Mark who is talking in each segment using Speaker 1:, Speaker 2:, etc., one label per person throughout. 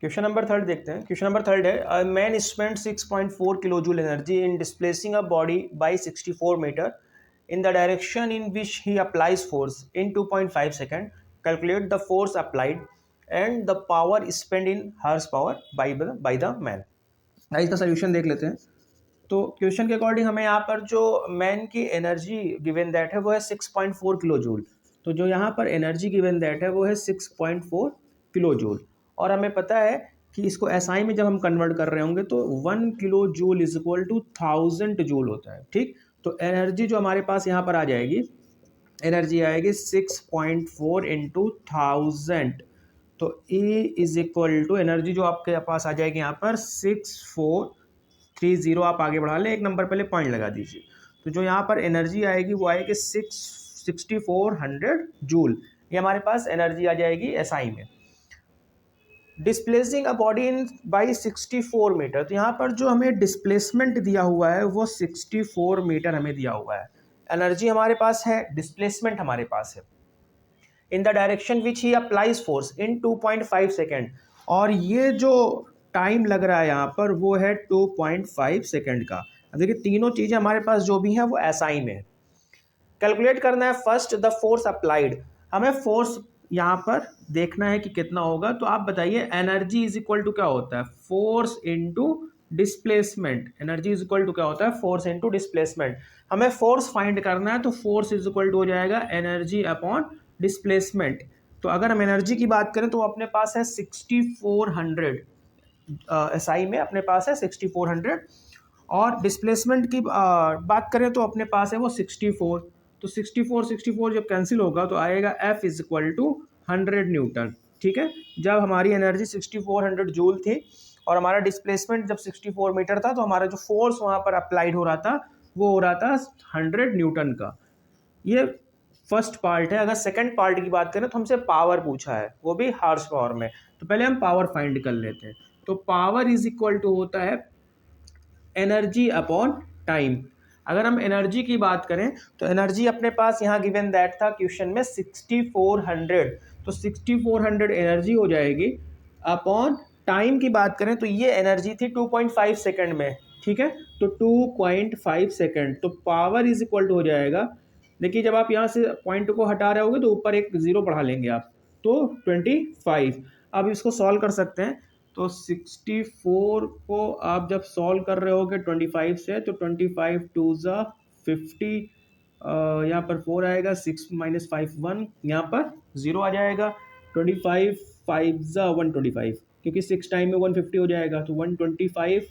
Speaker 1: Question number third देखते हैं। Question number third है, a man spend 6.4 kilo joule energy in displacing a body by 64 metre in the direction in which he applies force in 2.5 seconds. Calculate the force applied and the power spent in horsepower by the man. इसका solution देख लेते हैं। तो question के according हमें यहाँ पर जो मैन की एनर्जी गिवन दैट है वो है 6.4 किलो जूल। तो जो यहाँ पर एनर्जी गिवन दैट है वो है 6.4 किलो जूल, और हमें पता है कि इसको एसआई में जब हम कन्वर्ट कर रहे होंगे तो 1 kilo joule is equal to 1000 joule होता है। ठीक, तो एनर्जी जो हमारे पास यहाँ पर आ जाएगी, एनर्जी आएगी 6.4 इंटू 1000। तो E is equal to energy जो आपके पास आ जाएगी यहाँ पर 6430। आप आगे बढ़ा लें, एक नंबर पहले पॉइंट लगा दीजिए। तो जो यहाँ पर एनर्जी आएगी वो आएगी 6400 जूल। ये हमारे पास एनर्जी आ जाएगी एसआई में। Displacing a body in by 64 metre, तो यहाँ पर जो हमें डिस्प्लेसमेंट दिया हुआ है वो 64 मीटर हमें दिया हुआ है। एनर्जी हमारे पास है, डिस्प्लेसमेंट हमारे पास है। In the direction which he applies force in 2.5 second, और ये जो टाइम लग रहा है यहाँ पर वो है 2.5 सेकेंड का। देखिए तीनों चीज़ें हमारे पास जो भी हैं वो एसआई में है। कैलकुलेट करना है फर्स्ट द फोर्स अप्लाइड, हमें फोर्स यहाँ पर देखना है कि कितना होगा। तो आप बताइए एनर्जी इज इक्वल टू क्या होता है, force into displacement. Energy is equal to क्या होता है, फोर्स इनटू डिस्प्लेसमेंट। हमें फोर्स फाइंड करना है, तो फोर्स इज इक्वल टू हो जाएगा एनर्जी अपॉन डिस्प्लेसमेंट। तो अगर हम एनर्जी की बात करें तो अपने पास है 6400, एसआई में अपने पास है 6400, और डिस्प्लेसमेंट की बात करें तो अपने पास है वो 64। तो 64 जब कैंसिल होगा तो आएगा F is equal to 100 newton. ठीक है, जब हमारी एनर्जी 6400 जूल थी और हमारा डिस्प्लेसमेंट जब 64 मीटर था, तो हमारा जो फोर्स वहाँ पर अप्लाइड हो रहा था वो हो रहा था 100 न्यूटन का। ये फर्स्ट पार्ट है। अगर सेकंड पार्ट की बात करें तो हमसे पावर पूछा है, वो भी हार्स पावर में। तो पहले हम पावर फाइंड कर लेते हैं। तो पावर इज इक्वल टू होता है एनर्जी अपॉन टाइम। अगर हम एनर्जी की बात करें तो एनर्जी अपने पास यहाँ गिवन दैट था क्वेश्चन में 6400, तो 6400 एनर्जी हो जाएगी। अपॉन टाइम की बात करें तो ये एनर्जी थी 2.5 सेकंड में। ठीक है, तो 2.5 सेकंड, तो पावर इज इक्वल टू हो जाएगा। देखिए जब आप यहाँ से पॉइंट को हटा रहे होगे तो ऊपर एक जीरो बढ़ा लेंगे आप, तो 25। अब इसको सॉल्व कर सकते हैं। तो 64 को आप जब सॉल्व कर रहे होगे 25 से, तो 25 टू ज़ा 50, यहाँ पर 4 आएगा, 6 माइनस 5 1, यहाँ पर 0 आ जाएगा। 25 5 ज़ा 125, क्योंकि 6 टाइम में 150 हो जाएगा। तो 125,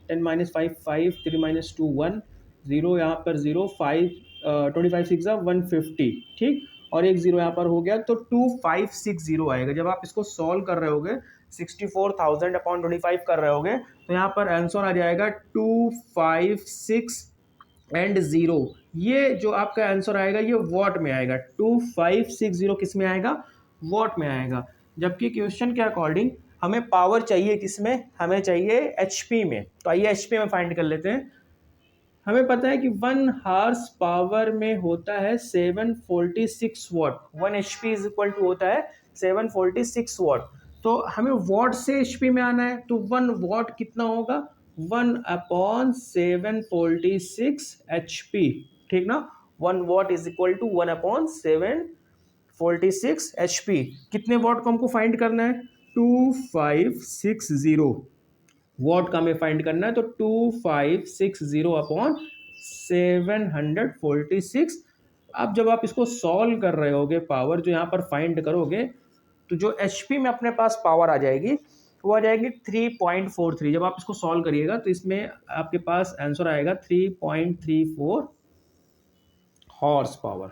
Speaker 1: 10 माइनस 5 5, 3 माइनस 2 1, 0 यहाँ पर 0, 5 25 6 ज़ा 150। ठीक, और एक जीरो यहाँ पर हो गया, तो 2560 आएगा। जब आप इसको सॉल्व कर रहे होगे 64,000 अपॉन 25 कर रहे होगे, तो यहाँ पर आंसर आ जाएगा 256 एंड 0। ये जो आपका आंसर आएगा ये वॉट में आएगा। 2560 किस में आएगा, वॉट में आएगा। जबकि क्वेश्चन के अकॉर्डिंग हमें पावर चाहिए किसमें, हमें चाहिए एचपी में। तो आइए एचपी में फाइंड कर लेते हैं। हमें पता है कि 1 हार्स पावर में होता है 746 watt. 1 HP is equal to होता है 746 वॉट। तो हमें वॉट से HP में आना है, तो 1 वॉट कितना होगा, 1 अपॉन 746 HP। ठीक ना, 1 watt is equal to 1 upon 746 HP। कितने वॉट को हमको फाइंड करना है, 2560 वॉट का हमें फाइंड करना है। तो 2560 अपॉन 746। अब जब आप इसको सॉल्व कर रहे होगे, पावर जो यहाँ पर फाइंड करोगे, तो जो HP में अपने पास पावर आ जाएगी वो आ जाएगी 3.43। जब आप इसको सॉल्व करिएगा तो इसमें आपके पास आंसर आएगा 3.34 हॉर्स पावर।